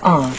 on.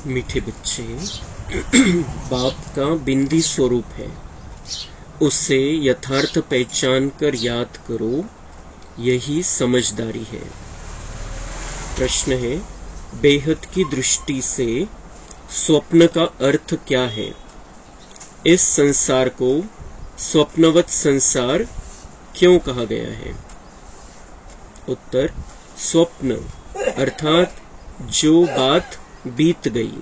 मीठे बच्चे, बाप का बिंदी स्वरूप है, उसे यथार्थ पहचान कर याद करो, यही समझदारी है। प्रश्न है, बेहद की दृष्टि से स्वप्न का अर्थ क्या है? इस संसार को स्वप्नवत संसार क्यों कहा गया है? उत्तर, स्वप्न अर्थात जो बात बीत गई।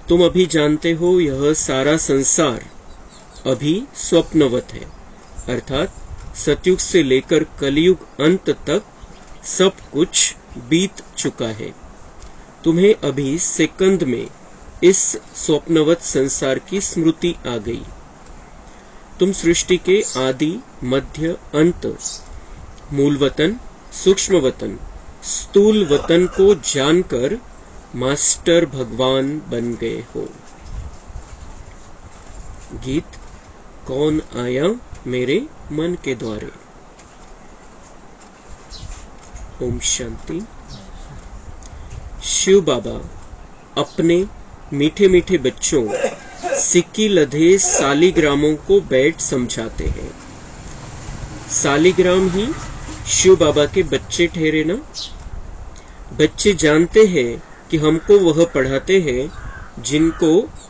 तुम अभी जानते हो यह सारा संसार अभी स्वप्नवत है, अर्थात सतयुग से लेकर कलयुग अंत तक सब कुछ बीत चुका है। तुम्हें अभी सेकंड में इस स्वप्नवत संसार की स्मृति आ गई। तुम सृष्टि के आदि, मध्य, अंत, मूल वतन, सूक्ष्म वतन, स्थूल वतन को जानकर मास्टर भगवान बन गए हो। गीत, कौन आया मेरे मन के द्वारे। ओम शांति। शिव बाबा अपने मीठे मीठे बच्चों सिक्की लधे सालिग्रामों को बैठ समझाते हैं। सालिग्राम ही शिव बाबा के बच्चे ठहरे ना। बच्चे जानते हैं कि हमको वह पढ़ाते हैं जिनको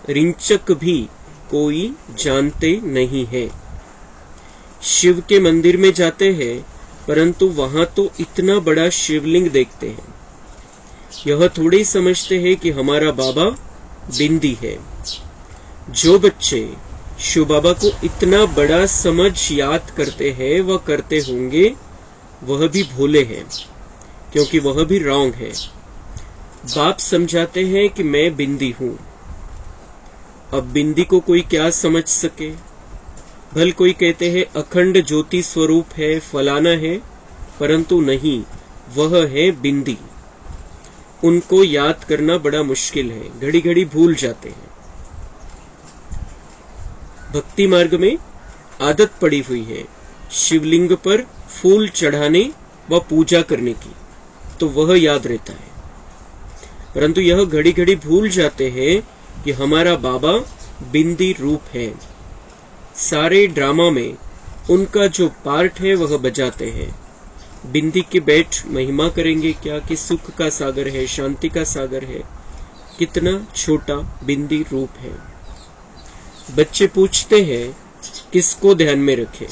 रिंचक भी कोई जानते नहीं है। शिव के मंदिर में जाते हैं, परंतु वहां तो इतना बड़ा शिवलिंग देखते हैं। यह थोड़ी समझते हैं कि हमारा बाबा बिंदी है। जो बच्चे शिव बाबा को इतना बड़ा समझ याद करते हैं व करते होंगे, वह भी भोले हैं, क्योंकि वह भी रॉन्ग है। बाप समझाते हैं कि मैं बिंदी हूं। अब बिंदी को कोई क्या समझ सके? भल कोई कहते हैं अखंड ज्योति स्वरूप है, फलाना है, परंतु नहीं, वह है बिंदी। उनको याद करना बड़ा मुश्किल है, घड़ी घड़ी भूल जाते हैं। भक्ति मार्ग में आदत पड़ी हुई है शिवलिंग पर फूल चढ़ाने व पूजा करने की, तो वह याद रहता है। परंतु यह घड़ी घड़ी भूल जाते हैं कि हमारा बाबा बिंदी रूप है। सारे ड्रामा में उनका जो पार्ट है वह बजाते हैं। बिंदी के बैठ महिमा करेंगे क्या कि सुख का सागर है, शांति का सागर है। कितना छोटा बिंदी रूप है। बच्चे पूछते हैं किसको ध्यान में रखें?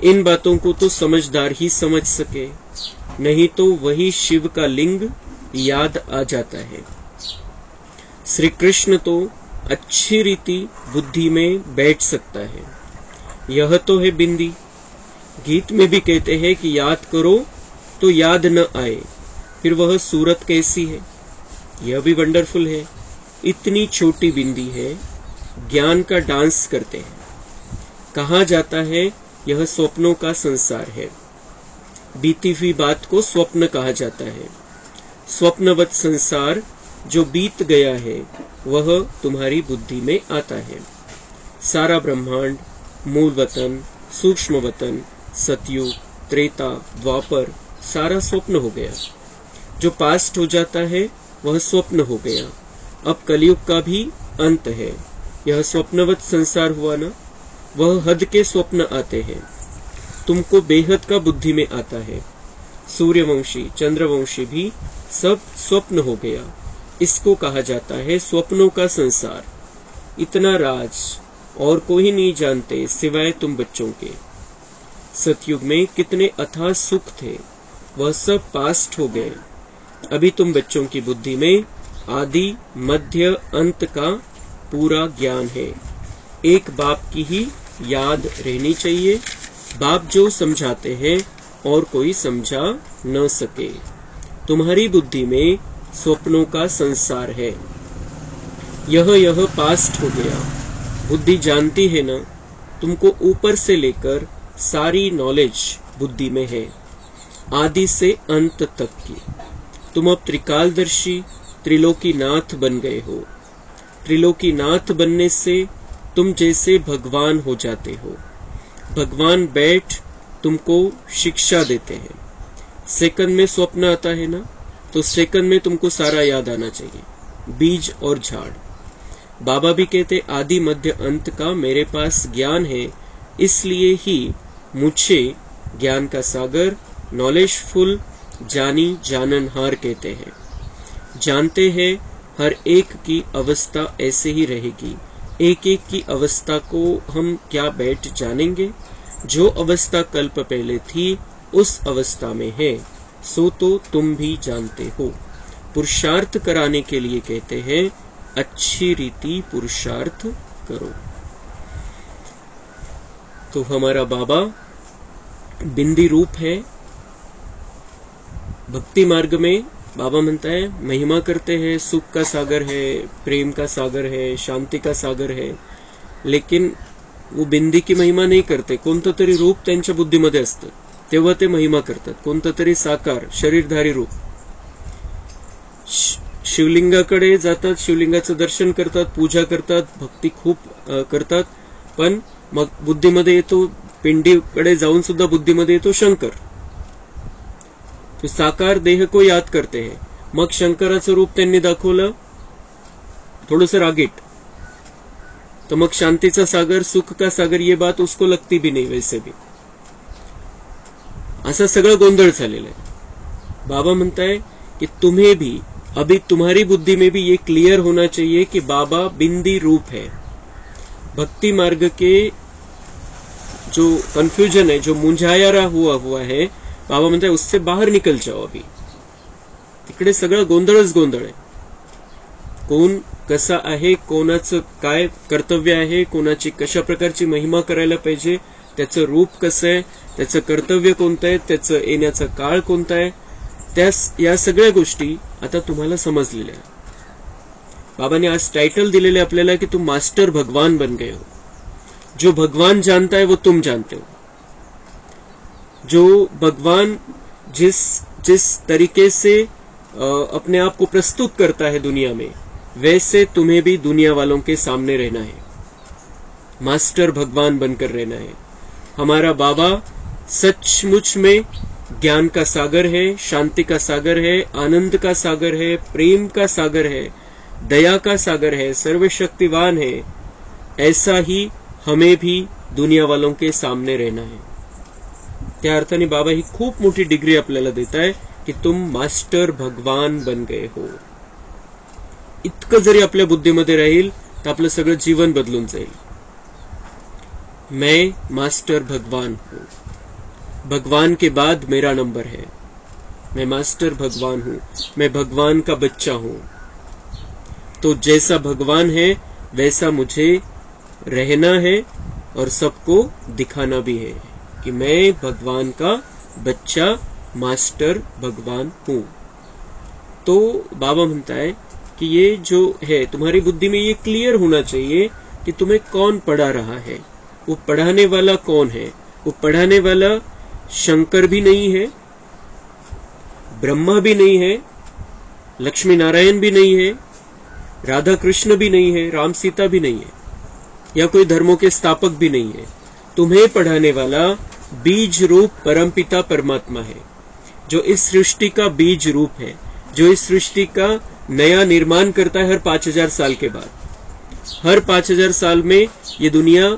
इन बातों को तो समझदार ही समझ सके, नहीं तो वही शिव का लिंग याद आ जाता है। श्री कृष्ण तो अच्छी रीति बुद्धि में बैठ सकता है, यह तो है बिंदी। गीत में भी कहते हैं कि याद करो तो याद न आए, फिर वह सूरत कैसी है? यह भी वंडरफुल है। इतनी छोटी बिंदी है, ज्ञान का डांस करते हैं। कहा जाता है यह स्वप्नों का संसार है। बीती हुई बात को स्वप्न कहा जाता है। स्वप्नवत संसार जो बीत गया है वह तुम्हारी बुद्धि में आता है। सारा ब्रह्मांड, मूल वतन, सूक्ष्म वतन, सतयुग, त्रेता, द्वापर, सारा स्वप्न हो गया। जो पास्ट हो जाता है वह स्वप्न हो गया। अब कलयुग का भी अंत है। यह स्वप्नवत संसार हुआ ना। वह हद के स्वप्न आते हैं। तुमको बेहद का बुद्धि में आता है। सूर्यवंशी, चंद्रवंशी भी सब स्वप्न हो गया। इसको कहा जाता है स्वप्नों का संसार। इतना राज और कोई नहीं जानते सिवाय तुम बच्चों के। सतयुग में कितने अथाह सुख थे, वह सब पास्ट हो गए। अभी तुम बच्चों की बुद्धि में आदि, मध्य, अंत का पूरा ज्ञान है। एक बाप की ही याद रहनी चाहिए, बाप जो समझाते हैं और कोई समझा न सके। तुम्हारी बुद्धि में स्वप्नों का संसार है, यह पास्ट हो गया। बुद्धि जानती है ना, तुमको ऊपर से लेकर सारी नॉलेज बुद्धि में है, आदि से अंत तक की। तुम अब त्रिकालदर्शी त्रिलोकीनाथ बन गए हो। त्रिलोकीनाथ बनने से तुम जैसे भगवान हो जाते हो। भगवान बैठ तुमको शिक्षा देते हैं। सेकंड में स्वप्न आता है ना, तो सेकंड में तुमको सारा याद आना चाहिए, बीज और झाड़। बाबा भी कहते आदि मध्य अंत का मेरे पास ज्ञान है, इसलिए ही मुझे ज्ञान का सागर नॉलेजफुल जानी जाननहार कहते हैं। जानते हैं हर एक की अवस्था ऐसे ही रहेगी। एक एक की अवस्था को हम क्या बैठ जानेंगे? जो अवस्था कल्प पहले थी उस अवस्था में है, सो तो तुम भी जानते हो। पुरुषार्थ कराने के लिए कहते हैं अच्छी रीति पुरुषार्थ करो। तो हमारा बाबा बिंदी रूप है। भक्ति मार्ग में बाबा म्हणता है महिमा करते हैं, सुख का सागर है, प्रेम का सागर है, शांती का सागर है, लेकिन वो बिंदी की महिमा नाही करते। कोणतं तरी रूप त्यांच्या बुद्धीमध्ये असतं, तेव्हा ते महिमा करतात। कोणतं तरी साकार शरीरधारी रूप। शिवलिंगाकडे जातात, शिवलिंगाचं दर्शन करतात, पूजा करतात, भक्ती खूप करतात, पण मग बुद्धीमध्ये येतो, पिंडीकडे जाऊन सुद्धा बुद्धीमध्ये येतो शंकर। तो साकार देह को याद करते हैं। मग शंकराचं रूप त्यांनी दाखवलं थोडंसं रागीट, तो मग शांतीचा सागर, सुख का सागर, ये बात उसको लगती भी नहीं वैसे भी। असा सगळं गोंधळ झालेला आहे। बाबा म्हणताय कि तुम्हें भी अभी तुम्हारी बुद्धि में भी ये क्लियर होना चाहिए कि बाबा बिंदी रूप है। भक्ति मार्ग के जो कंफ्यूजन है, जो मुंझाया हुआ है, बाबा म्हणताय उससे बाहर निकल जाओ। अभी तिकडे सगळं गोंधळच गोंधळ आहे। कोण कसा आहे, कोणाचं काय कर्तव्य आहे, कोणाची कशा प्रकारची महिमा करायला पाहिजे, त्याचं रूप कसं आहे, त्याचं कर्तव्य कोणतं आहे, त्याचं येण्याचा काळ कोणता आहे, या सगळ्या गोष्टी आता तुम्हाला समजलेल्या आहेत। बाबांनी आज टाइटल दिलेले आपल्याला कि तुम मास्टर भगवान बन गए हो। जो भगवान जानता है वो तुम जानते हो। जो भगवान जिस तरीके से अपने आप को प्रस्तुत करता है दुनिया में, वैसे तुम्हें भी दुनिया वालों के सामने रहना है, मास्टर भगवान बनकर रहना है। हमारा बाबा सचमुच में ज्ञान का सागर है, शांति का सागर है, आनंद का सागर है, प्रेम का सागर है, दया का सागर है, सर्वशक्तिवान है। ऐसा ही हमें भी दुनिया वालों के सामने रहना है। त्या अर्थाने बाबा ही खूप मोठी डिग्री आपल्याला देताय की तुम मास्टर भगवान बन गए हो। इतकं जरी आपल्या बुद्धीमध्ये राहील तर आपलं सगळं जीवन बदलून जाईल। मैं मास्टर भगवान हूं, भगवान के बाद मेरा नंबर है। मैं मास्टर भगवान हूं, मैं भगवान का बच्चा हूं। तो जैसा भगवान है वैसा मुझे रहना है और सबको दिखाना भी है कि मैं भगवान का बच्चा मास्टर भगवान हूं। तो बाबा म्हणता है कि ये जो है तुम्हारी बुद्धि में ये क्लियर होना चाहिए कि तुम्हें कौन पढ़ा रहा है, वो पढ़ाने वाला कौन है। वो पढ़ाने वाला शंकर भी नहीं है, ब्रह्मा भी नहीं है, लक्ष्मी नारायण भी नहीं है, राधा कृष्ण भी नहीं है, राम सीता भी नहीं है, या कोई धर्मों के स्थापक भी नहीं है। तुम्हें पढ़ाने वाला बीज रूप परमपिता परमात्मा है, जो इस सृष्टि का बीज रूप है, जो इस सृष्टि का नया निर्माण करता है हर 5000 साल के बाद। हर 5000 साल में ये दुनिया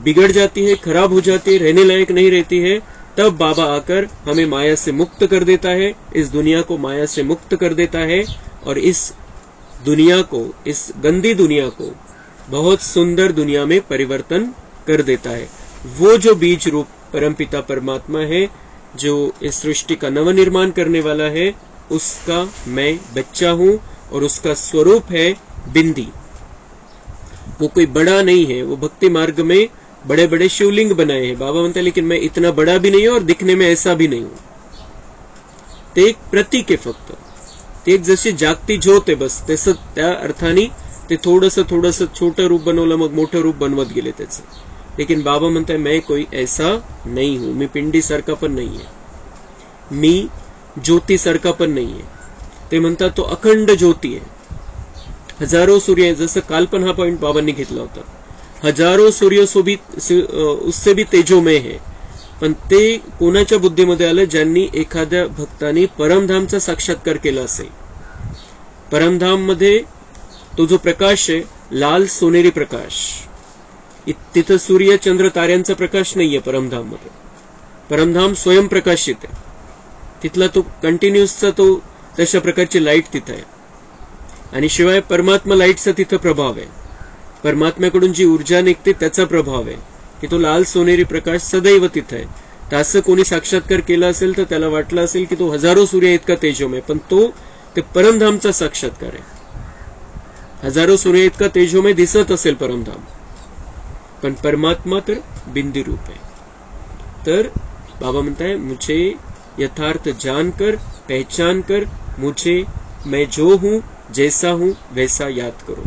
बिगड़ जाती है, खराब हो जाती है, रहने लायक नहीं रहती है, तब बाबा आकर हमें माया से मुक्त कर देता है, इस दुनिया को माया से मुक्त कर देता है और इस दुनिया को, इस गंदी दुनिया को बहुत सुंदर दुनिया में परिवर्तन कर देता है। वो जो बीज रूप परमपिता परमात्मा है, जो इस सृष्टि का नवनिर्माण करने वाला है, उसका मैं बच्चा हूं और उसका स्वरूप है बिंदी। वो कोई बड़ा नहीं है, वो भक्ति मार्ग में बड़े बड़े शिवलिंग बनाए हैं. बाबा म्हणतात लेकिन मैं इतना बड़ा भी नहीं हूं और दिखने में ऐसा भी नहीं हूं. ते एक प्रतीक आहे फक्त. ते एक जशी जागती ज्योत आहे बस. तसं त्या अर्थाने ते थोडंसं छोटं रूप बनवलं, मग मोठं रूप बनवत गेले त्याचं. लेकिन बाबा म्हणताय मैं कोई ऐसा नहीं हूं. मी पिंडी सारखा पण नाहीये, मी ज्योती सारखा पण नाहीये. ते म्हणतात तो अखंड ज्योती आहे. हजारो सूर्य आहे. जसं काल पण हा पॉइंट बाबांनी घेतला होता. हजारो सूर्य उससे भी तेजोमय है. पण ते कोणाच्या बुद्धीमध्ये आलं, ज्यांनी एखाद्या भक्तानी परमधामचा साक्षात्कार केला असेल. परमधाम मध्ये तो जो प्रकाश आहे, लाल सोनेरी प्रकाश, तिथं सूर्य चंद्र ताऱ्यांचा प्रकाश नाहीये परमधाम मध्ये. परमधाम स्वयंप्रकाशित आहे. तिथला तो कंटिन्युअसचा तो तशा प्रकारची लाईट तिथं आहे. आणि शिवाय परमात्मा लाईटचा तिथं प्रभाव आहे. परमात्म्याकडून जी ऊर्जा निघते त्याचा प्रभाव आहे की तो लाल सोनेरी प्रकाश सदैव तिथं आहे. तर असं कोणी साक्षात्कार केला असेल तर त्याला वाटलं असेल की तो हजारो सूर्य इतका तेजोमय, पण ते परमधामचा साक्षात्कार आहे. हजारो सूर्य इतका तेजोमय दिसत असेल परमधाम, पण परमात्मा तर बिंदी रूप आहे. तर बाबा म्हणताय मुझे यथार्थ जानकर पहचान कर, मुझे मैं जो हूं जैसा हूं वैसा याद करो.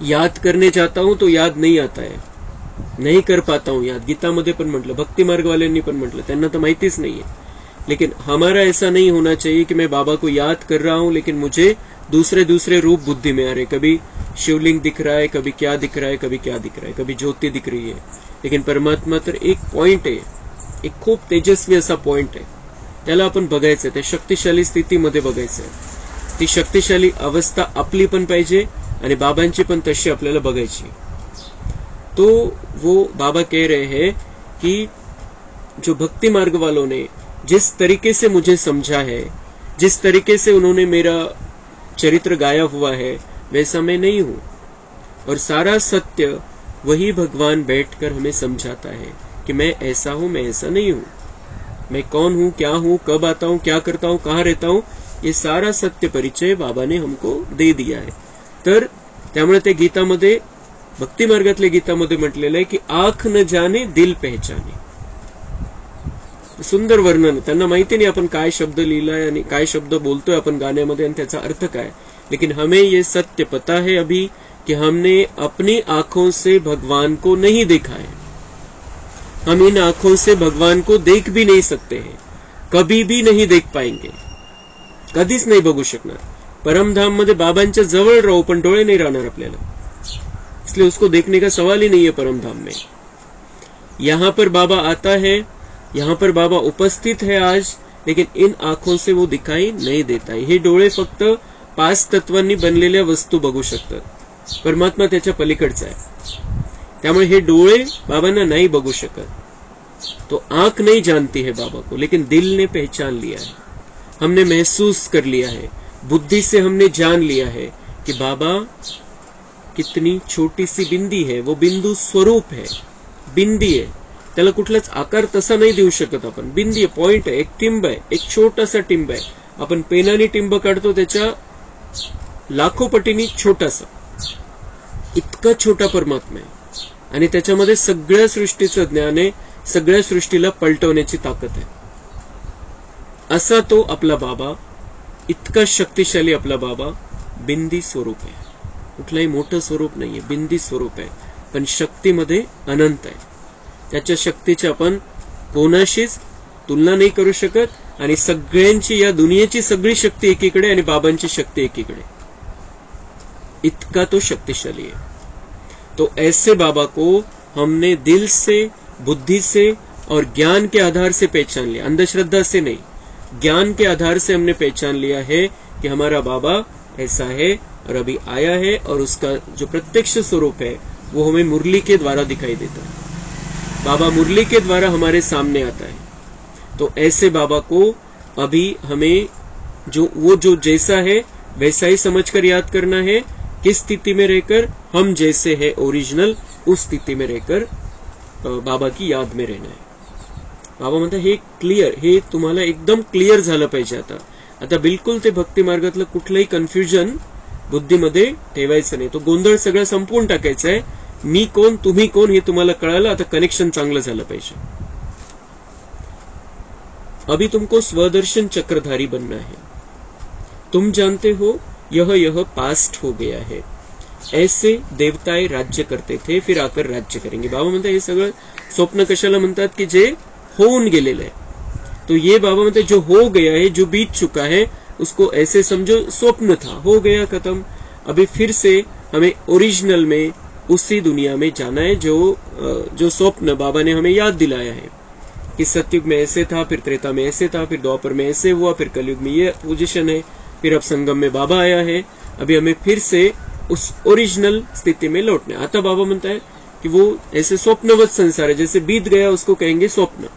याद करने जाता हूं तो याद नहीं आता है, नहीं कर पाता हूं याद. गीतामध्ये पण म्हटलं, भक्ति मार्ग वाल्यांनी पण म्हटलं, त्यांना तर माहितीच नाहीये. लेकिन हमारा ऐसा नहीं होना चाहिए कि मैं बाबा को याद कर रहा हूं लेकिन मुझे दूसरे रूप बुद्धि में आ रहे. कभी शिवलिंग दिख रहा है, कभी क्या दिख रहा है, कभी क्या दिख रहा है, कभी ज्योति दिख रही है. लेकिन परमात्मा तर एक पॉइंट आहे, एक खूप तेजस्वी असा पॉइंट आहे. त्याला आपण बघायचंय, त्या शक्तिशाली स्थितीमध्ये बघायचंय. ती शक्तिशाली अवस्था आपली पण पाहिजे आणि बाबांची पण तशी आपल्याला बघायची. तो वो बाबा कह रहे हैं कि जो भक्ति मार्ग वालों ने जिस तरीके से मुझे समझा है, जिस तरीके से उन्होंने मेरा चरित्र गाया हुआ है, वैसा मैं नहीं हूं. और सारा सत्य वही भगवान बैठकर हमें समझाता है कि मैं ऐसा हूं, मैं ऐसा नहीं हूं. मैं कौन हूं, क्या हूं, कब आता हूं, क्या करता हूं, कहां रहता हूं, ये सारा सत्य परिचय बाबा ने हमको दे दिया है. तर त्यामुळे ते गीतामध्ये, भक्ती मार्गातल्या गीतामध्ये म्हटलेलं आहे की आंख न जाने दिल पहचाने. सुंदर वर्णन. त्यांना माहिती नाही आपण काय शब्द लिहिलाय आणि काय शब्द बोलतोय आपण गाण्यामध्ये आणि त्याचा अर्थ काय. लेकिन हमें ये सत्य पता है अभी कि हमने अपनी आंखों से भगवान को नहीं देखा है. हम इन आंखों से भगवान को देख भी नहीं सकते हैं, कभी भी नहीं देख पाएंगे, कधीच नाही बघू शकणार. परमधाम मध्ये बाबांच्या जवळ राहू पण डोळे नाही राहणार आपल्याला, इसलिए उसको देखने का सवाल ही नहीं है परमधाम में. यहां पर बाबा आता है, यहां पर बाबा उपस्थित है आज, लेकिन इन आंखों से वो दिखाई नहीं देता है. हे डोळे फक्त 5 तत्वांनी बनलेल्या वस्तू बघू शकतात. परमात्मा त्याच्या पलीकडचा आहे. त्यामुळे हे डोळे बाबांना नाही बघू शकत. तो आंख नहीं जानती है बाबा को, लेकिन दिल ने पहचान लिया है. हमने महसूस कर लिया है, बुद्धि से हमने जान लिया है कि बाबा कितनी छोटी सी बिंदी है. वो बिंदू स्वरूप है, बिंदी आहे. त्याला कुठलाच आकार तसा नाही देऊ शकत आपण. बिंदी आहे, पॉइंट आहे, एक टिंब आहे, एक छोटासा टिंब आहे. आपण पेनाने टिंब काढतो त्याच्या लाखो पटीने छोटासा, इतका छोटा परमात्मा आहे. आणि त्याच्यामध्ये सगळ्या सृष्टीचं ज्ञान आहे, सगळ्या सृष्टीला पलटवण्याची ताकद आहे. असा तो आपला बाबा, इतका शक्तिशाली आपला बाबा बिंदी स्वरूप आहे. कुठलाही मोठं स्वरूप नाहीये, बिंदी स्वरूप आहे. पण शक्तीमध्ये अनंत आहे. त्याच्या शक्तीची आपण कोणाशीच तुलना नाही करू शकत. आणि सगळ्यांची, या दुनियेची सगळी शक्ती एकीकडे आणि बाबांची शक्ती एकीकडे. इतका तो शक्तिशाली है. तो ऐसे बाबा को हमने दिल से, बुद्धि से और ज्ञान के आधार से पहचान लिया. अंधश्रद्धा से नहीं, ज्ञान के आधार से हमने पहचान लिया है कि हमारा बाबा ऐसा है और अभी आया है. और उसका जो प्रत्यक्ष स्वरूप है वो हमें मुरली के द्वारा दिखाई देता है. बाबा मुरली के द्वारा हमारे सामने आता है. तो ऐसे बाबा को अभी हमें जो जैसा है वैसा ही समझकर याद करना है. किस स्थिति में रहकर, हम जैसे है ओरिजिनल, उस स्थिति में रहकर बाबा की याद में रहना है. बाबा म्हणतात हे क्लिअर, हे तुम्हाला एकदम क्लिअर झालं पाहिजे. आता बिलकुल ते भक्ती मार्गातलं कुठलंही कन्फ्युजन बुद्धीमध्ये ठेवायचं नाही. तो गोंधळ सगळं संपवून टाकायचा आहे मी कोण तुम्ही कोण हे तुम्हाला कळालं, आता कनेक्शन चांगलं झालं पाहिजे. अभी तुमको स्वदर्शन चक्रधारी बनना है. तुम जानते हो यह पास्ट हो गया है. ऐसे देवताएं राज्य करते थे, फिर आकर राज्य करेंगे. बाबा म्हणतात हे सगळं स्वप्न कशाला म्हणतात की जे होऊन गेलेलं आहे. तो ये बाबा म्हणतात जो हो गया है, जो बीत चुका है, उसको ऐसे समझो स्वप्न था, हो गया, खत्म. अभी फिर से हमें ओरिजिनल में उसी दुनिया में जाना है जो स्वप्न बाबा ने हमें याद दिलाया है कि सतयुग में ऐसे था, फिर त्रेता में ऐसे था, फिर द्वापर में ऐसे हुआ, फिर कलयुग में ये पोजीशन है, फिर अब संगम में बाबा आया है. अभी हमें फिर से उस ओरिजिनल स्थिति में लौटना है. आता बाबा म्हणता है कि वो ऐसे स्वप्नवत संसार है, जैसे बीत गया उसको कहेंगे स्वप्न.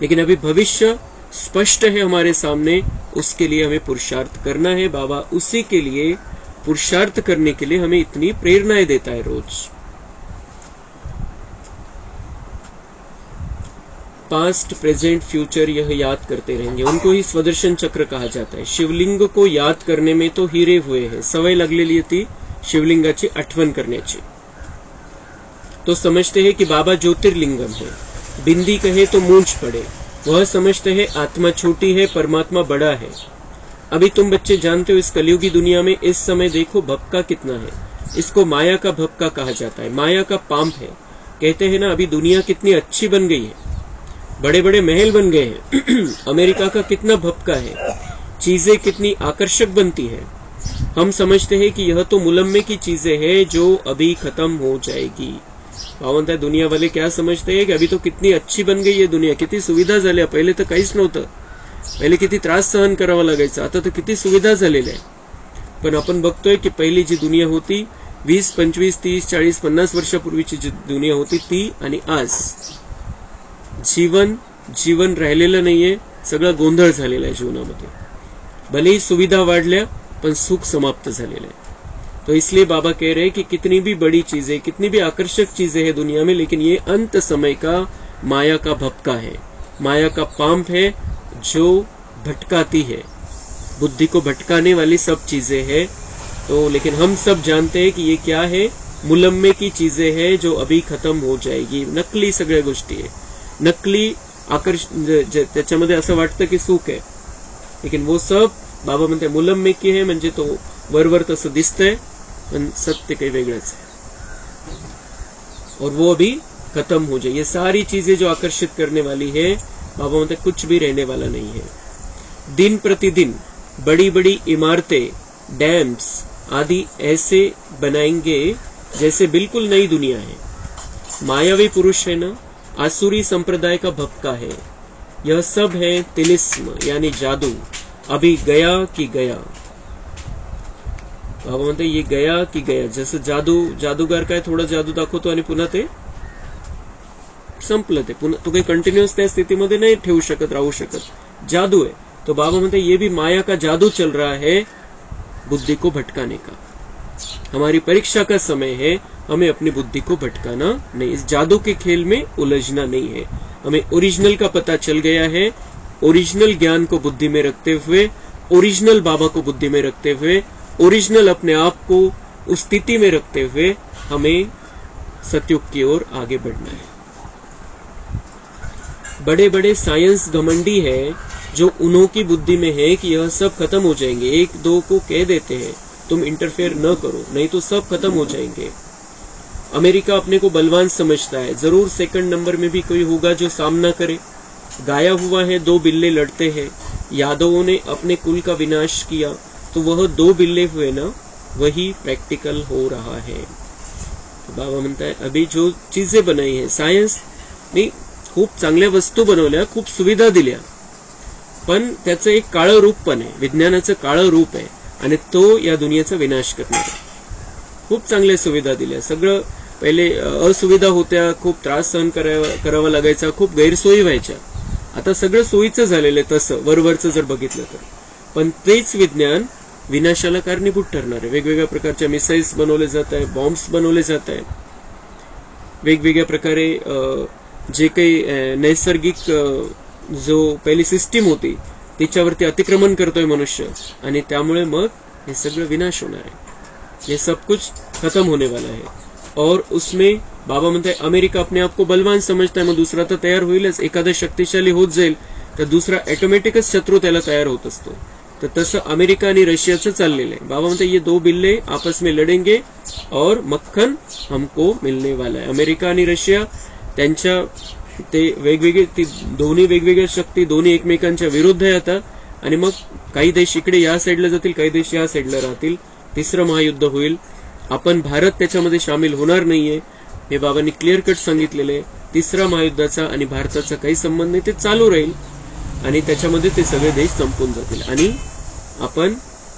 लेकिन अभी भविष्य स्पष्ट है हमारे सामने, उसके लिए हमें पुरुषार्थ करना है. बाबा उसी के लिए पुरुषार्थ करने के लिए हमें इतनी प्रेरणाएं देता है रोज. पास्ट, प्रेजेंट, फ्यूचर यह याद करते रहेंगे. उनको ही स्वदर्शन चक्र कहा जाता है. शिवलिंग को याद करने में तो हिरे हुए हैं. सवय लागलेली ती शिवलिंगाची आठवण करण्याची. तो समझते हैं कि बाबा ज्योतिर्लिंगम है. बिंदी कहे तो मूंछ पड़े. वह समझते हैं आत्मा छोटी है, परमात्मा बड़ा है. अभी तुम बच्चे जानते हो इस कलयुगी दुनिया में इस समय देखो भपका कितना है. इसको माया का भपका कहा जाता है. माया का पांप है. कहते हैं ना अभी दुनिया कितनी अच्छी बन गई है, बड़े बड़े महल बन गए हैं. अमेरिका का कितना भपका है, चीजें कितनी आकर्षक बनती है. हम समझते हैं कि यह तो मुलम्मे की चीजें हैं जो अभी खत्म हो जाएगी. भावंत है दुनिया वाले क्या समझते हैं कि अभी तो कितनी अच्छी बन गई है दुनिया, किती सुविधा झाल्या. पहिले तर काहीच नव्हतं. पहिले किती त्रास सहन करावा लागायचा, आता तर किती सुविधा झालेल्या आहे. पण आपण बघतोय की पहिली जी दुनिया होती 20, 25, 30, 40, 50 वर्षापूर्वीची जी दुनिया होती ती आणि आज जीवन राहिलेलं नाहीये. सगळं गोंधळ झालेला आहे जीवनामध्ये. भलेही सुविधा वाढल्या पण सुख समाप्त झालेलं आहे. तो इसलिए बाबा कह रहे हैं कि कितनी भी बड़ी चीजें, कितनी भी आकर्षक चीजें हैं दुनिया में, लेकिन ये अंत समय का माया का भपका है, माया का पांप है जो भटकाती है. बुद्धि को भटकाने वाली सब चीजें हैं. तो लेकिन हम सब जानते हैं कि ये क्या है, मुलम्मे की चीजें हैं जो अभी खत्म हो जाएगी. नकली सगळ्या गोष्टी आहे. नकली त्याच्यामध्ये असं वाटतं की सुख आहे, लेकिन वो सब बाबा म्हणते मुलम्मे की है. म्हणजे तो वरवर तसं दिसतंय पण सत्य काही वेगळंच है और वो अभी खत्म हो जाए. ये सारी चीजें जो आकर्षित करने वाली है, बाबा म्हणते कुछ भी रहने वाला नहीं है. दिन प्रतिदिन बड़ी बड़ी इमारतें, डैम्स आदि ऐसे बनाएंगे जैसे बिल्कुल नई दुनिया है. मायावी पुरुष है ना, आसुरी संप्रदाय का भपका है. यह सब है तिलिस्म यानी जादू. अभी गया कि गया. बाबा म्हणते ये गया की गया. जसं जादूगार काय थोडा जादू दाखवतो आणि पुन्हा ते संपलं. ते पुन्हा तो काही कंटिन्युअस त्या स्थितीमध्ये नाही ठेवू शकत, राहू शकत. जादू है. तो बाबा म्हणते ये भी माया का जादू चल रहा है बुद्धि को भटकाने का. हमारी परीक्षा का समय है, हमें अपनी बुद्धि को भटकाना नहीं, इस जादू के खेल में उलझना नहीं है. हमें ओरिजिनल का पता चल गया है. ओरिजिनल ज्ञान को बुद्धि में रखते हुए, ओरिजिनल बाबा को बुद्धि में रखते हुए, ओरिजिनल अपने आप को उस स्थिति में रखते हुए हमें सतयुग की ओर आगे बढ़ना है. बड़े बड़े साइंस घमंडी है जो उन्हों की बुद्धि में है कि यह सब खत्म हो जाएंगे. एक दो को कह देते हैं तुम इंटरफेयर न करो, नहीं तो सब खत्म हो जाएंगे. अमेरिका अपने को बलवान समझता है. जरूर सेकंड नंबर में भी कोई होगा जो सामना करे. गाया हुआ है 2 बिल्ले लड़ते हैं. यादवों ने अपने कुल का विनाश किया, तो वह 2 बिल्ले हुए ना, वही प्रैक्टिकल हो रहा है. तो बाबा म्हणता है अभी जो चीजें बनाई है, सायन्स ने खूप चांगल्या वस्तू बनवल्या, खूप सुविधा दिल्या, पण त्याचं एक काळं रूप पण आहे. विज्ञानाचं काळं रूप आहे आणि तो या दुनियेचा विनाश करणार आहे. खूप चांगल्या सुविधा दिल्या. सगळं पहिले असुविधा होत्या, खूप त्रास सहन करावा लागायचा, खूप गैरसोयी व्हायच्या. आता सगळं सोयीचं झालेलं आहे तसं वरवरचं जर बघितलं तर. पण तेच विज्ञान विनाशाला कारणीभूत ठरणार आहे. वेगवेगळ्या प्रकारच्या मिसाईल्स बनवले जात आहे, बॉम्ब्स बनवले जात आहेत. वेगवेगळ्या प्रकारे जे काही नैसर्गिक जो पहिली सिस्टीम होती तिच्यावरती अतिक्रमण करतोय मनुष्य, आणि त्यामुळे मग हे सगळं विनाश होणार आहे. ये सब कुछ खत्म होने वाला है. और उसमें बाबा म्हणताय अमेरिका अपने आप को बलवान समजताय, मग दुसरा तर तयार होईलच. एखादा शक्तिशाली होत जाईल तर दुसरा ऑटोमॅटिकच शत्रू त्याला तयार होत असतो. तर तसं अमेरिका आणि रशियाचं चाललेलं आहे. बाबा म्हणताय ये दो बिल्ले आपस में लढेंगे और मक्खन हमको मिलने वाला है. अमेरिका आणि रशिया त्यांच्या ते वेगवेगळे, ती दोन्ही वेगवेगळ्या शक्ती, दोन्ही एकमेकांच्या विरुद्ध आहे आता. आणि मग काही देश इकडे या साईडला जातील, काही देश या साईडला राहतील. तिसरं महायुद्ध होईल. आपण भारत त्याच्यामध्ये सामील होणार नाहीये, हे बाबांनी क्लिअर कट सांगितलेलं आहे. तिसऱ्या महायुद्धाचा आणि भारताचा काही संबंध नाही, ते चालू राहील आणि त्याच्यामध्ये ते सगळे देश संपून जातील आणि आपण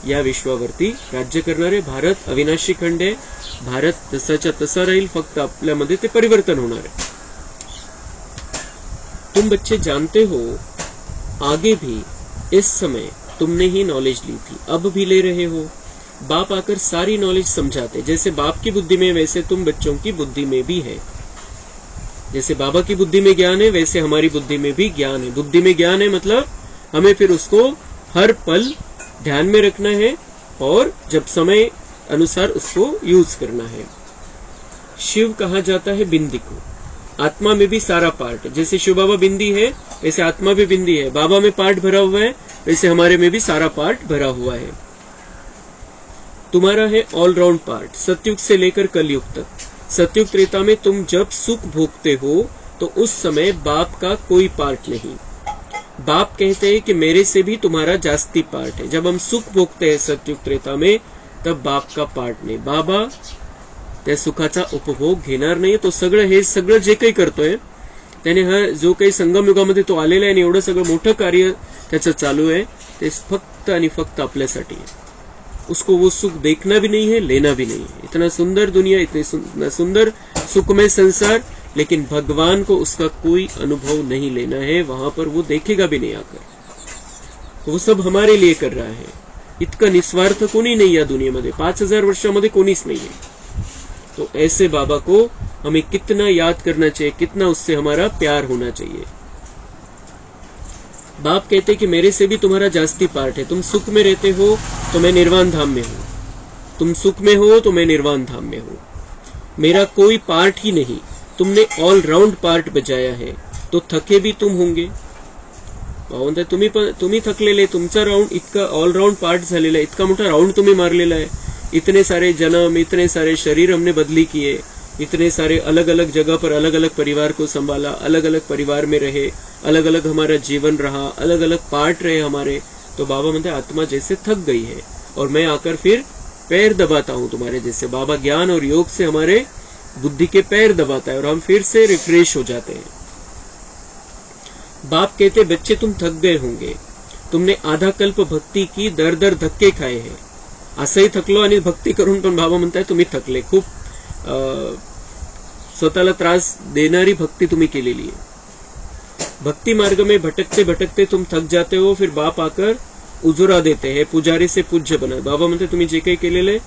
या विश्वावरती राज्य करणारे. भारत अविनाशी खंड आहे. भारत तसाच्या तसा राहील, फक्त आपल्यामध्ये ते परिवर्तन होणार आहे. तुम बच्चे जानते हो आगे भी इस समय तुमने ही नॉलेज ली थी, अब भी ले रहे हो. बाप आकर सारी नॉलेज समझाते. जैसे बाप की बुद्धि में वैसे तुम बच्चों की बुद्धि में भी है. जैसे बाबा की बुद्धि में ज्ञान है वैसे हमारी बुद्धि में भी ज्ञान है. बुद्धि में ज्ञान है मतलब हमें फिर उसको हर पल ध्यान में रखना है और जब समय अनुसार उसको यूज करना है. शिव कहा जाता है बिंदी को. आत्मा में भी सारा पार्ट है. जैसे शिव बाबा बिंदी है वैसे आत्मा भी बिंदी है. बाबा में पार्ट भरा हुआ है वैसे हमारे में भी सारा पार्ट भरा हुआ है. तुम्हारा है ऑलराउंड पार्ट सतयुग से लेकर कलयुग तक. सतयुग त्रेता में तुम जब सुख भोगते हो तो उस समय बाप का कोई पार्ट नहीं. बाप कहते हैं कि मेरे से भी तुम्हारा जास्ती पार्ट है. जब हम सुख भोगते हैं सतयुग त्रेता में तब बाप का पार्ट नाही. बाबा त्या सुखाचा उपभोग घेणार नाही. तो सगळं जे काही करतोय त्याने हा जो काही संगम युगामध्ये तो आलेला आहे आणि एवढं सगळं मोठं कार्य त्याचं चालू आहे ते फक्त आणि फक्त आपल्यासाठी आहे. उसको वो सुख देखना भी नहीं है, लेना भी नहीं है. इतना सुंदर दुनिया, इतने सुंदर सुखमय संसार, लेकिन भगवान को उसका कोई अनुभव नहीं लेना है. वहां पर वो देखेगा भी नहीं आकर. वो सब हमारे लिए कर रहा है. इतकं निस्वार्थ कोणी नाही या दुनियेमध्ये. 5000 वर्षामध्ये कोणीच नाहीये. तो ऐसे बाबा को हमें कितना याद करना चाहिए, कितना उससे हमारा प्यार होना चाहिए. बाप कहते कि मेरे से भी तुम्हारा जास्ती पार्ट है. तुम सुख में रहते हो तो मैं निर्वाण धाम में हूं. तुम सुख में हो तो मैं निर्वाण धाम में हूं. मेरा कोई पार्ट ही नहीं. तुमने ऑल राउंड पार्ट बजाया है तो थके भी तुम होंगे. तुम्ही थकलेले. तुमचा राउंड इतका ऑल राउंड पार्ट झालेला आहे. इतका मोठा राउंड तुम्ही मारलेला आहे. इतने सारे जन्म, इतने सारे शरीर हमने बदली किए. इतने सारे अलग अलग जगह पर अलग अलग परिवार को संभाला, अलग अलग परिवार में रहे, अलग अलग हमारा जीवन रहा, अलग अलग पार्ट रहे हमारे. तो बाबा म्हणते आत्मा जैसे थक गई है और मैं आकर फिर पैर दबाता हूं तुम्हारे जैसे. बाबा ज्ञान और योग से हमारे बुद्धि के पैर दबाता है और हम फिर से रिफ्रेश हो जाते हैं. बाप कहते बच्चे तुम थक गए होंगे. तुमने आधा कल्प भक्ती की, दर दर धक्के खाए हैं. असंही थकलो आणि भक्ती करून पण बाबा म्हणताय तुम्ही थकले. खूप स्वतःला त्रास देणारी भक्ती तुम्ही केलेली आहे. भक्ति मार्ग में भटकते भटकते तुम थक जाते हो. फिर बाप आकर उजुरा देते हैं, पुजारी से पूज्य बना. बाबा म्हणते तुम्ही जे काही केलेले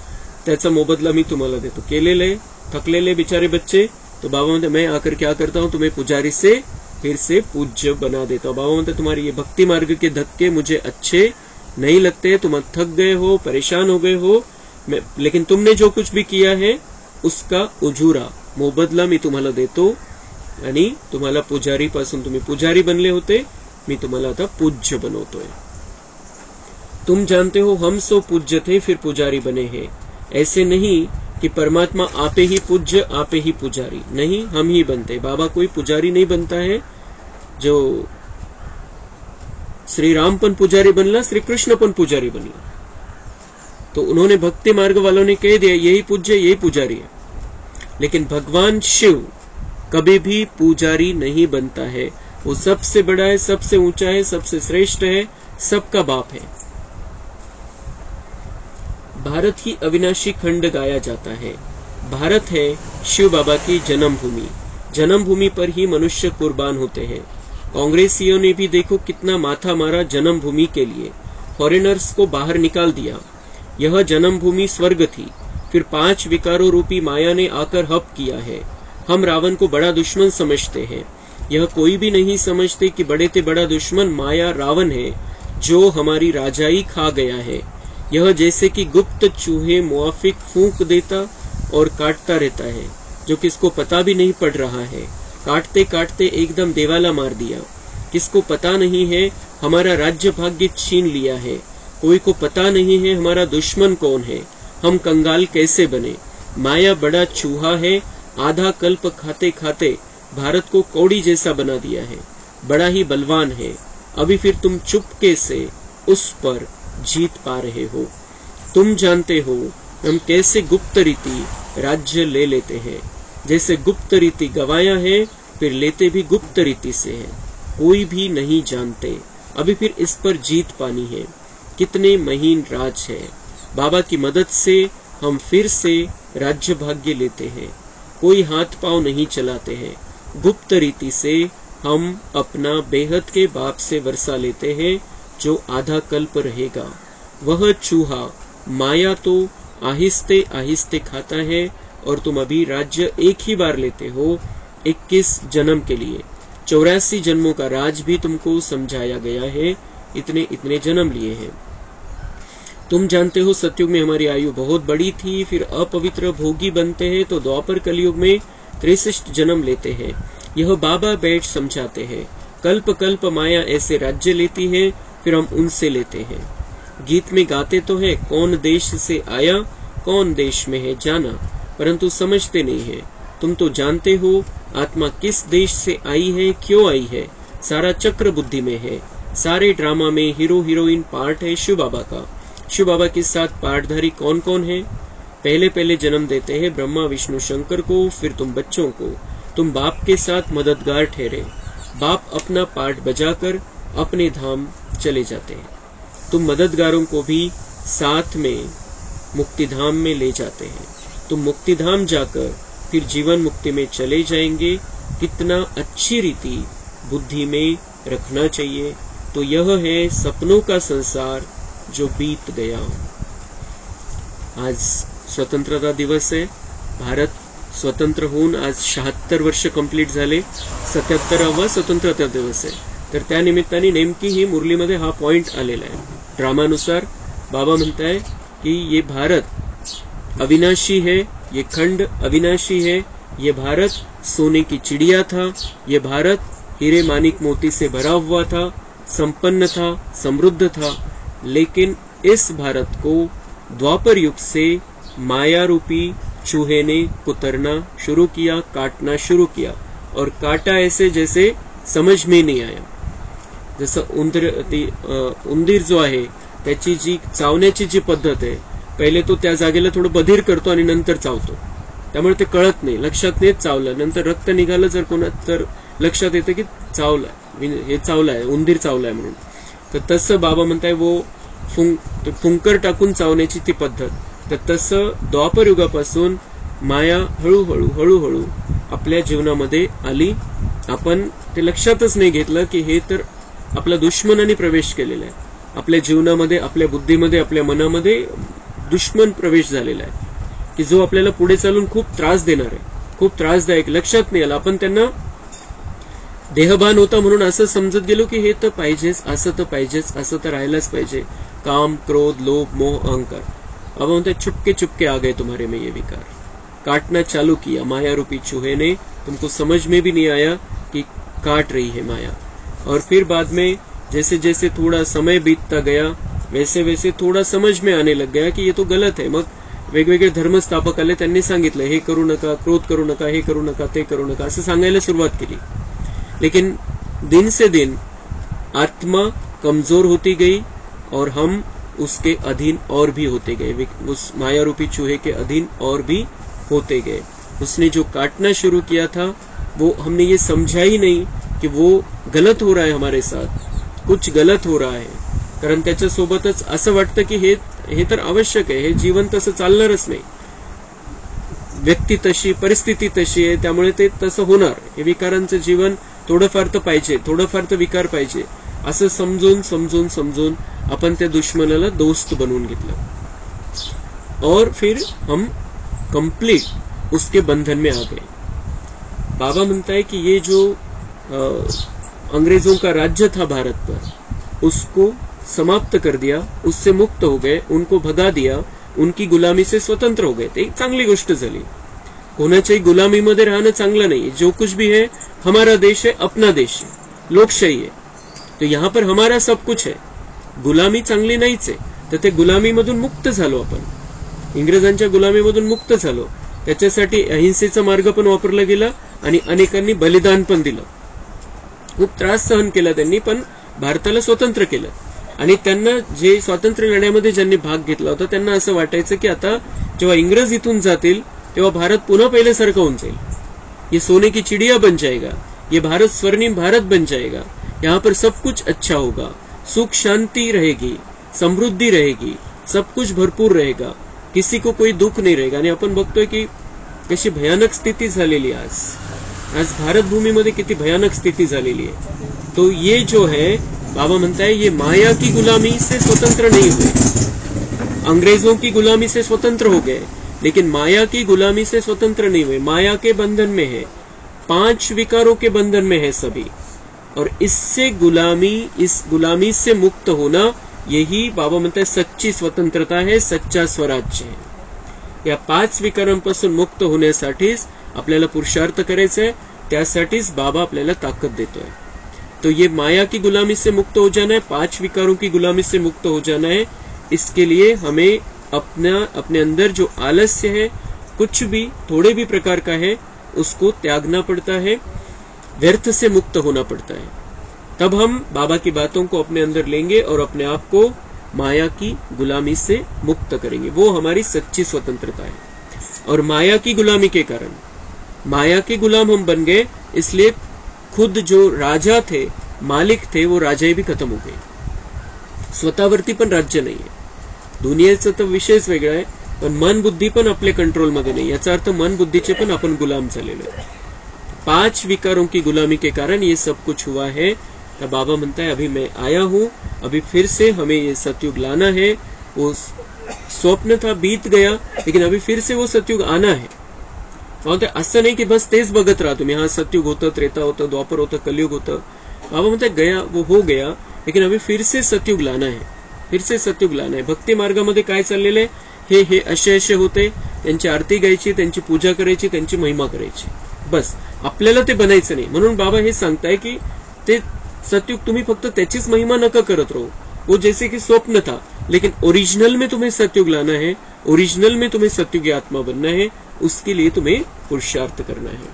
त्याचा मोबदला मी तुम्हाला देतो. केलेले थकलेले बिचारे बच्चे. तो बाबा म्हणते मैं आकर क्या करता हूं, तुम्हें पुजारी से फिर से पूज्य बना देता हूं. बाबा म्हणते तुम्हारे ये भक्ति मार्ग के धक्के मुझे अच्छे नहीं लगते. तुम थक गए हो, परेशान हो गए हो, लेकिन तुमने जो कुछ भी किया है उसका उजुरा, मोबदला मी तुम्हाला देतो. आणि तुम्हाला पुजारी पासून, तुम्ही पुजारी बनले होते, मी तुम्हाला आता पूज्य बनवतोय. तुम जानते हो हम सो पूज्य थे फिर पुजारी बने हैं. ऐसे नहीं कि परमात्मा आपे ही पूज्य आपे ही पुजारी. नहीं, हम ही बनते. बाबा कोई पुजारी नहीं बनता है. जो श्री राम पण पुजारी बनला, श्री कृष्ण पण पुजारी बनला. तो उन्होंने भक्ति मार्ग वालों ने कह दिया यही पूज्य यही पुजारी है. लेकिन भगवान शिव कभी भी पुजारी नहीं बनता है. वो सबसे बड़ा है, सबसे ऊंचा है, सबसे श्रेष्ठ है, सबका बाप है. भारत की अविनाशी खंड गाया जाता है. भारत है शिव बाबा की जन्मभूमि. जन्मभूमि पर ही मनुष्य कुर्बान होते हैं. कांग्रेसियों ने भी देखो कितना माथा मारा जन्मभूमि के लिए. फॉरेनर्स को बाहर निकाल दिया. यह जन्मभूमि स्वर्ग थी. फिर 5 विकारों रूपी माया ने आकर हप किया है. हम रावण को बड़ा दुश्मन समझते हैं. यह कोई भी नहीं समझते कि बड़े से बड़ा दुश्मन माया रावण है जो हमारी राजाई खा गया है. यह जैसे कि गुप्त चूहे मुआफिक फूंक देता और काटता रहता है. जो किसको पता भी नहीं पड़ रहा है, काटते काटते एकदम देवाला मार दिया। किसको पता नहीं है हमारा राज्य भाग्य छीन लिया है, कोई को पता नहीं है हमारा दुश्मन कौन है, हम कंगाल कैसे बने। माया बड़ा चूहा है, आधा कल्प खाते खाते भारत को कौड़ी जैसा बना दिया है, बड़ा ही बलवान है। अभी फिर तुम चुपके से उस पर जीत पा रहे हो। तुम जानते हो हम कैसे गुप्त रीति राज्य ले लेते हैं, जैसे गुप्त रीति गवाया है फिर लेते भी गुप्त रीति से है, कोई भी नहीं जानते। अभी फिर इस पर जीत पानी है। कितने महीन राज है, बाबा की मदद से हम फिर से राज्य भाग्य लेते हैं, कोई हाथ पांव नहीं चलाते हैं। गुप्त रीति से हम अपना बेहद के बाप से वर्षा लेते हैं, जो आधा कल्प रहेगा। वह चूहा माया तो आहिस्ते आहिस्ते खाता है, और तुम अभी राज्य एक ही बार लेते हो, 21 जन्म के लिए। 84 जन्मों का राज भी तुमको समझाया गया है, इतने इतने जन्म लिए हैं। तुम जानते हो सतयुग में हमारी आयु बहुत बड़ी थी, फिर अपवित्र भोगी बनते हैं तो द्वापर कलयुग में 63 जन्म लेते हैं। यह बाबा बैठ समझाते हैं। कल्प कल्प माया ऐसे राज्य लेती है, फिर हम उनसे लेते हैं। गीत में गाते तो है कौन देश से आया कौन देश में है जाना, परंतु समझते नहीं है। तुम तो जानते हो आत्मा किस देश से आई है, क्यों आई है, सारा चक्र बुद्धि में है। सारे ड्रामा में हीरो हीरोइन पार्ट है शिव बाबा का। शिव बाबा के साथ पार्टधारी कौन कौन है? पहले पहले जन्म देते हैं ब्रह्मा विष्णु शंकर को, फिर तुम बच्चों को। तुम बाप के साथ मददगार ठहरे। बाप अपना पार्ट बजाकर अपने धाम चले जाते हैं, तुम मददगारों को भी साथ में मुक्तिधाम में ले जाते हैं। तुम मुक्तिधाम जाकर फिर जीवन मुक्ति में चले जाएंगे। कितना अच्छी रीति बुद्धि में रखना चाहिए। तो यह है सपनों का संसार जो बीत गया। आज स्वतंत्रता दिवस आहे। भारत स्वतंत्र होऊन आज 76 वर्ष कंप्लीट झाले। 77वा स्वतंत्रता दिवस आहे। तर त्या निमित्ताने नेमकी ही मुरलीमध्ये हा पॉइंट आलेला आहे। ड्रामानुसार बाबा म्हणताय की ये भारत अविनाशी है, ये खंड अविनाशी है, ये भारत सोने की चिड़िया था, ये भारत हीरे मानिक मोती से भरा हुआ था, संपन्न था, समृद्ध था। लेकिन इस भारत को द्वापर युग से माया रूपी चूहे ने कुतरना शुरू किया, काटना शुरू किया, और काटा ऐसे जैसे समझ में नहीं आया। जसं उंदीर जो आहे त्याची जी चावण्याची जी पद्धत आहे, पहिले तो त्या जागेला थोडं बधीर करतो आणि नंतर चावतो, त्यामुळे ते कळत नाही, लक्षात नाही चावलं, नंतर रक्त निघालं जर कोणा तर लक्षात येतं की चावलाय, हे चावलाय, उंदीर चावलाय म्हणून। तर तसं बाबा म्हणताय वो फुंकर टाकून चावण्याची ती पद्धत। तर तसं द्वापर युगापासून माया हळूहळू हळूहळू आपल्या जीवनामध्ये आली। आपण ते लक्षातच नाही घेतलं की हे तर आपल्या दुश्मनाने प्रवेश केलेला आहे आपल्या जीवनामध्ये, आपल्या बुद्धीमध्ये, आपल्या मनामध्ये दुश्मन प्रवेश झालेला आहे की जो आपल्याला पुढे चालून खूप त्रास देणार आहे, खूप त्रासदायक। लक्षात नाही आलं, आपण त्यांना देहभान होता म्हणून असं समजत गेलो की हे तर पाहिजेच, असं तर पाहिजेच, असं तर राहायलाच पाहिजे। काम, क्रोध, लोभ, मोह, अहंकार। अब बोलते चुपके चुपके आ गए तुम्हारे में ये विकार, काटना चालू किया माया रूपी चूहे ने। तुमको समझ में भी नहीं आया कि काट रही है माया। और फिर बाद में जैसे जैसे थोड़ा समय बीतता गया वैसे वैसे थोड़ा समझ में आने लग गया कि ये तो गलत है। मग वेगवेगळे धर्मस्थापक आले, त्यांनी सांगितलं हे करू नका, क्रोध करू नका, हे करू नका, ते करू नका, असं सांगायला सुरुवात केली। लेकिन दिन से दिन आत्मा कमजोर होती गई और हम उसके अधीन और भी होते गए, उस माया रूपी चूहे के अधीन और भी होते गए। उसने जो काटना शुरू किया था वो हमने ये समझा ही नहीं कि वो गलत हो रहा है, हमारे साथ कुछ गलत हो रहा है। कारण त्याच्यासोबतच असं वाटतं की हे तर आवश्यक आहे, हे जीवन तसं चालणारच नाही, व्यक्ती तशी, परिस्थिती तशी आहे, त्यामुळे ते तसं होणार। हे विकारांचं जीवन थोडंफार तर पाहिजे, थोडंफार तर विकार पाहिजे, असं समजून समजून समजून अपन त्या दुश्मनाला दोस्त बनवून घेतलं और फिर हम कंप्लीट उसके बंधन में आ गए। बाबा म्हणता है कि ये जो अंग्रेजों का राज्य था भारत पर, उसको समाप्त कर दिया, उससे मुक्त हो गए, उनको भगा दिया, उनकी गुलामी से स्वतंत्र हो गए। ते एक चांगली गोष्ट झाली। कोणाच्याही गुलामीमध्ये राहणं चांगलं नाही. जो कुछ भी है हमारा देश है, अपना देश है, लोकशाही है. तो यहाँ पर हमारा सब कुछ है. गुलामी चांगली नाहीच आहे. तर ते गुलामीमधून मुक्त झालो आपण, इंग्रजांच्या गुलामीमधून मुक्त झालो. त्याच्यासाठी अहिंसेचा मार्ग पण वापरला गेला आणि अनेकांनी बलिदान पण दिलं. खूप त्रास सहन केला त्यांनी, पण भारताला स्वतंत्र केलं. आणि त्यांना जे स्वातंत्र्य लढ्यामध्ये ज्यांनी भाग घेतला होता त्यांना असं वाटायचं की आता जेव्हा इंग्रज इथून जातील तेव्हा भारत पुन्हा पहिल्यासारखं होऊन जाईल. ये सोने की चिड़िया बन जाएगा, ये भारत स्वर्णिम भारत बन जाएगा, यहाँ पर सब कुछ अच्छा होगा, सुख शांति रहेगी, समृद्धी रहेगी, सब कुछ भरपूर रहेगा, किसी को कोई दुख नहीं रहेगा. आणि आपण बघतोय की कशी भयानक स्थिती झालेली आज भारत भूमीमध्ये किती भयानक स्थिती झालेली आहे. तो ये जो है बाबा म्हणता है ये माया की गुलामी से स्वतंत्र नहीं हुए. अंग्रेजों की गुलामी से स्वतंत्र हो गए, लेकिन माया की गुलामी से स्वतंत्र नहीं हुए. माया के बंधन में है, 5 विकारों के बंधन में है सभी. और इससे इस गुलामी से मुक्त होना, यही बाबा म्हणता है सच्ची स्वतंत्रता है, सच्चा स्वराज्य है. या 5 विकारांपासून मुक्त होण्यासाठीच आपल्याला पुरुषार्थ करायचा है. त्यासाठीच बाबा आपल्याला ताकद देतोय. तो ये माया की गुलामी से मुक्त हो जाना है, 5 विकारों की गुलामी से मुक्त हो जाना है. इसके लिए हमें अपने अंदर जो आलस्य है, कुछ भी थोड़े भी प्रकार का है, उसको त्यागना पड़ता है, व्यर्थ से मुक्त होना पड़ता है. तब हम बाबा की बातों को अपने अंदर लेंगे और अपने आप को माया की गुलामी से मुक्त करेंगे. वो हमारी सच्ची स्वतंत्रता है. और माया की गुलामी के कारण माया के गुलाम हम बन गए, इसलिए खुद जो राजा थे, मालिक थे, वो राजाही भी खत्म हो गए. स्वतःवरती पण राज्य नाहीये. दुनियेचा तर विषयच वेगळा आहे, पण मन बुद्धी पण आपल्या कंट्रोलमध्ये नाही. याचा अर्थ मन बुद्धीचे पण आपण गुलाम झालेलो आहे. 5 विकारों की गुलामी के कारण ये सब कुछ हुआ है. तो बाबा म्हणता है अभी मैं आया हूं, अभी फिर से हमें ये सतयुग लाना है. वो स्वप्न था, बीत गया, लेकिन अभी फिर से वो सतयुग आना है. असं नाही की बस तेच बघत राहा तुम्ही. हा सतयुग होतं, त्रेता होतं, द्वापर होतं, कलयुग होतं. बाबा म्हणतात गया वो हो गया, लेकिन अभी फिर से सतयुग लाना है, फिर से सतयुग लाना है. भक्ती मार्गामध्ये काय चाललेलं आहे, हे असे होते. त्यांची आरती गायची, त्यांची पूजा करायची, त्यांची महिमा करायची. बस आपल्याला ते बनायचं नाही. म्हणून बाबा हे सांगताय की ते सतयुग तुम्ही फक्त त्याचीच महिमा नका करत राहू. वो जैसे कि स्वप्न था, लेकिन ओरिजिनल में तुम्हें सतयुग लाना है, ओरिजिनल में तुम्हें सतयुगी आत्मा बनना है. उसके लिए तुम्हें पुरुषार्थ करना है.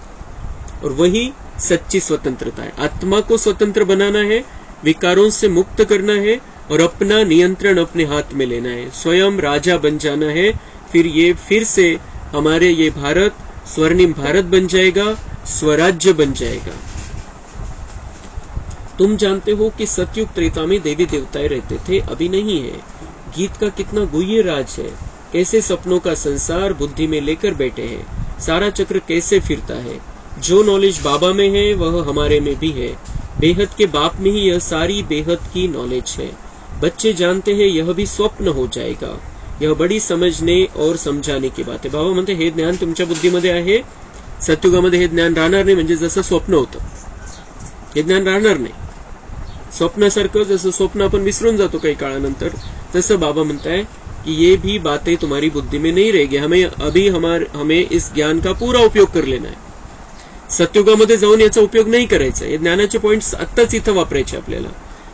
और वही सच्ची स्वतंत्रता है. आत्मा को स्वतंत्र बनाना है, विकारों से मुक्त करना है और अपना नियंत्रण अपने हाथ में लेना है. स्वयं राजा बन जाना है. फिर से हमारे ये भारत स्वर्णिम भारत बन जाएगा, स्वराज्य बन जाएगा. तुम जानते हो कि सतयुग त्रेता में देवी देवताएं रहते थे, अभी नहीं है. गीत का कितना गुह्य राज है. कैसे सपनों का संसार बुद्धि में लेकर बैठे हैं. सारा चक्र कैसे फिरता है. जो नॉलेज बाबा में है वह हमारे में भी है. बेहद के बाप में ही यह सारी बेहद की नॉलेज है. बच्चे जानते हैं यह भी स्वप्न हो जाएगा. यह बड़ी समझने और समझाने की बात है. बाबा म्हणते हे ज्ञान तुमच्या बुद्धीमध्ये आहे, सतयुगामध्ये हे ज्ञान राहणार नाही. म्हणजे जसं स्वप्न होतं हे ज्ञान राहणार नाही. स्वप्नासारखं जसं स्वप्न आपण विसरून जातो काही काळानंतर, तसं बाबा म्हणताय कि ये भी बातें तुम्हारी बुद्धि में नहीं रहेगी. हमें इस ज्ञान का पूरा उपयोग कर लेना है. सतयुगामध्ये जाऊन याचा उपयोग नहीं करायचा. ये ज्ञानाचे पॉइंट्स आत्ताच इथं वापरायचे आपल्याला.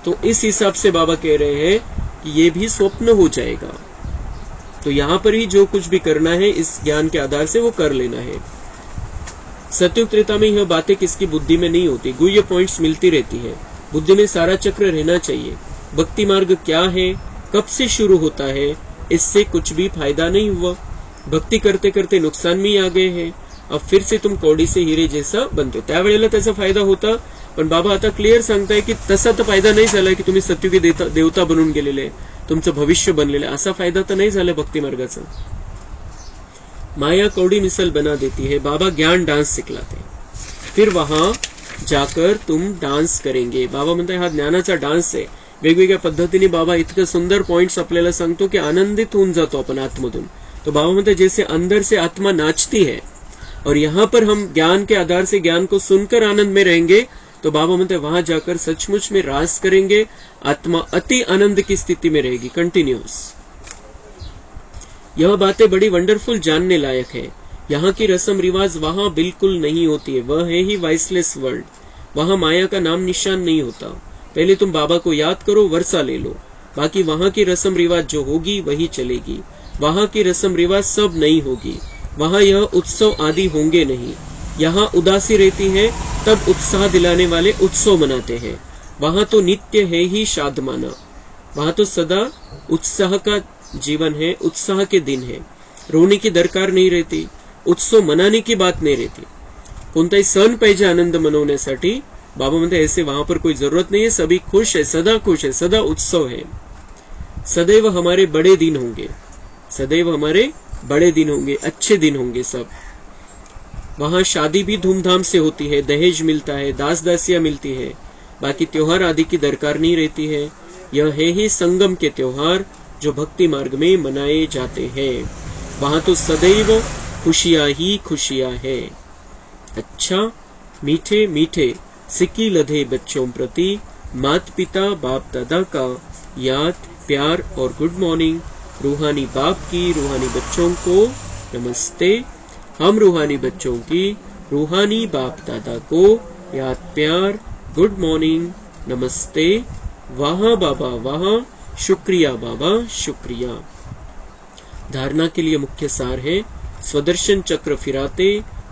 तो इस हिसाब से बाबा कह रहे हैं कि ये भी स्वप्न हो जाएगा. तो यहाँ पर ही जो कुछ भी करना है इस ज्ञान के आधार से वो कर लेना है. सतयुग त्रेता में यह बातें किसकी बुद्धि में नहीं होती. गुह्य पॉइंट्स मिलती रहती है. बुद्धि में सारा चक्र रहना चाहिए. भक्ति मार्ग क्या है, कब से शुरू होता है, इससे कुछ भी फायदा नहीं हुआ. भक्ती करते करते नुकसान भी आ गए हैं. अब फिर से तुम कौडी से हिरे जैसा बनते. त्यावेळेला त्याचा फायदा होता, पण बाबा आता क्लिअर सांगताय की तसा तर फायदा नाही झाला की तुम्ही सतयुगी देवता बनून गेलेले, तुमचं भविष्य बनलेलं. असा फायदा तर नाही झाला भक्ती मार्गाचा. माया कौड़ी मिसल बना देती है. बाबा ज्ञान डांस सिखलाते, फिर वहां जाकर तुम डान्स करेंगे. बाबा म्हणताय हा ज्ञानाचा डान्स आहे. वेगवेगळ्या पद्धतीने बाबा इतकं सुंदर पॉइंट्स आपल्याला सांगतो की आनंदित होऊन जातो आपण आतमधून. तो बाबा म्हणते जैसे अंदर से आत्मा नाचती है और यहाँ पर हम ज्ञान के आधार से ज्ञान को सुनकर आनंद में रहेंगे, तो बाबा म्हणते वहां जाकर सचमुच में रास करेंगे. आत्मा अति आनंद की स्थिति में रहेगी, कंटिन्यूस. यह बातें बड़ी वंडरफुल जानने लायक है. यहाँ की रस्म रिवाज वहां बिल्कुल नहीं होती है, वह है ही वाइसलेस वर्ल्ड। वहां माया का नाम निशान नहीं होता। पहले तुम बाबा को याद करो, वर्षा ले लो, बाकी वहां की रस्म रिवाज जो होगी वही चलेगी। वहां की रस्म रिवाज सब नहीं होगी, वहां यह उत्सव आदि होंगे नहीं। यहाँ उदासी रहती है तब उत्साह दिलाने वाले उत्सव मनाते हैं। वहां तो नित्य है ही शादमाना, वहां तो सदा उत्साह का जीवन है, उत्साह के दिन है। रोने की दरकार नाही रहती, उत्सव मनाने की बात नाही रहती। कोणताही सण पाहिजे आनंद मनवण्यासाठी, बाबा म्हणते ऐसे वहां पर कोई जरूरत नहीं है, सभी खुश है, सदा खुश है, सदा उत्सव है। सदैव हमारे बड़े दिन होंगे, सदैव हमारे बड़े दिन होंगे, अच्छे दिन होंगे सब। वहां शादी भी धूमधाम से होती है, दहेज मिलता है, दास दासियां मिलती है, बाकी त्योहार आदि की दरकार नहीं रहती है। यह है ही संगम के त्योहार जो भक्ति मार्ग में मनाए जाते हैं। वहां तो सदैव खुशियां ही खुशियां है। अच्छा, मीठे मीठे सिक्की लधे बच्चों प्रति माता पिता बाप दादा का याद, प्यार और गुड मॉर्निंग। रूहानी बाप की रूहानी बच्चों को नमस्ते। हम रूहानी बच्चों की रूहानी बाप दादा को याद, प्यार, गुड मॉर्निंग, नमस्ते। वाह बाबा वाह, शुक्रिया बाबा शुक्रिया। धारणा के लिए मुख्य सार है, स्वदर्शन चक्र फिराते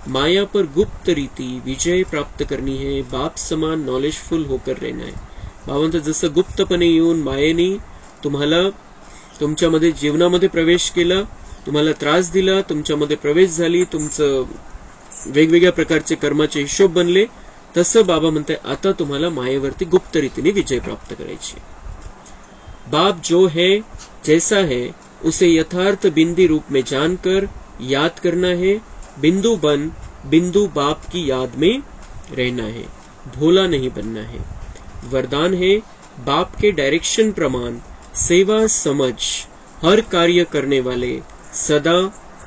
माया पर गुप्त रीती विजय प्राप्त करनी है, बाप समान नॉलेजफुल होकर रहना है। बाबांचं जसं गुप्तपणे येऊन मायेने तुम्हाला तुमच्यामध्ये जीवनामध्ये प्रवेश केला, तुम्हाला त्रास दिला, तुमच्यामध्ये प्रवेश झाली, तुमचं वेगवेगळ्या प्रकारचे कर्माचे हिशोब बनले, तसं बाबा म्हणते आता तुम्हाला मायेवरती गुप्त रीतीने विजय प्राप्त करायची। बाप जो है जैसा है उसे यथार्थ बिंदी रूप में जानकर याद करना है। बिंदु बन बिंदु बाप की याद में रहना है, भोला नहीं बनना है। वरदान है, बाप के डायरेक्शन प्रमाण सेवा समझ हर कार्य करने वाले सदा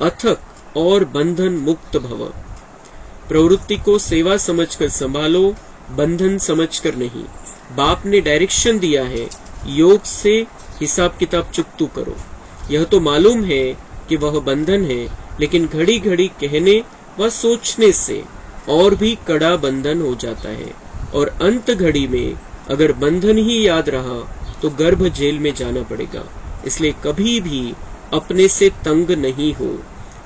अथक और बंधन मुक्त भव। प्रवृत्ति को सेवा समझकर संभालो, बंधन समझकर नहीं। बाप ने डायरेक्शन दिया है, योग से हिसाब किताब चुकतू करो। यह तो मालूम है कि वह बंधन है, लेकिन घड़ी घड़ी कहने व सोचने से और भी कड़ा बंधन हो जाता है, और अंत घड़ी में अगर बंधन ही याद रहा तो गर्भ जेल में जाना पड़ेगा। इसलिए कभी भी अपने से तंग नहीं हो,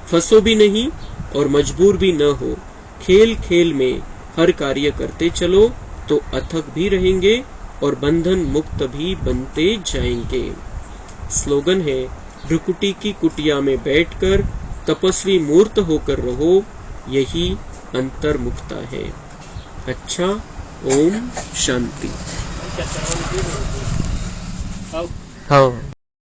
फंसो भी नहीं और मजबूर भी न हो। खेल खेल में हर कार्य करते चलो तो अथक भी रहेंगे और बंधन मुक्त भी बनते जाएंगे। स्लोगन है, भ्रुकुटी की कुटिया में बैठकर तपस्वी मूर्त होकर रहो, यही अंतर्मुखता है। अच्छा, ओम शांति। हाँ।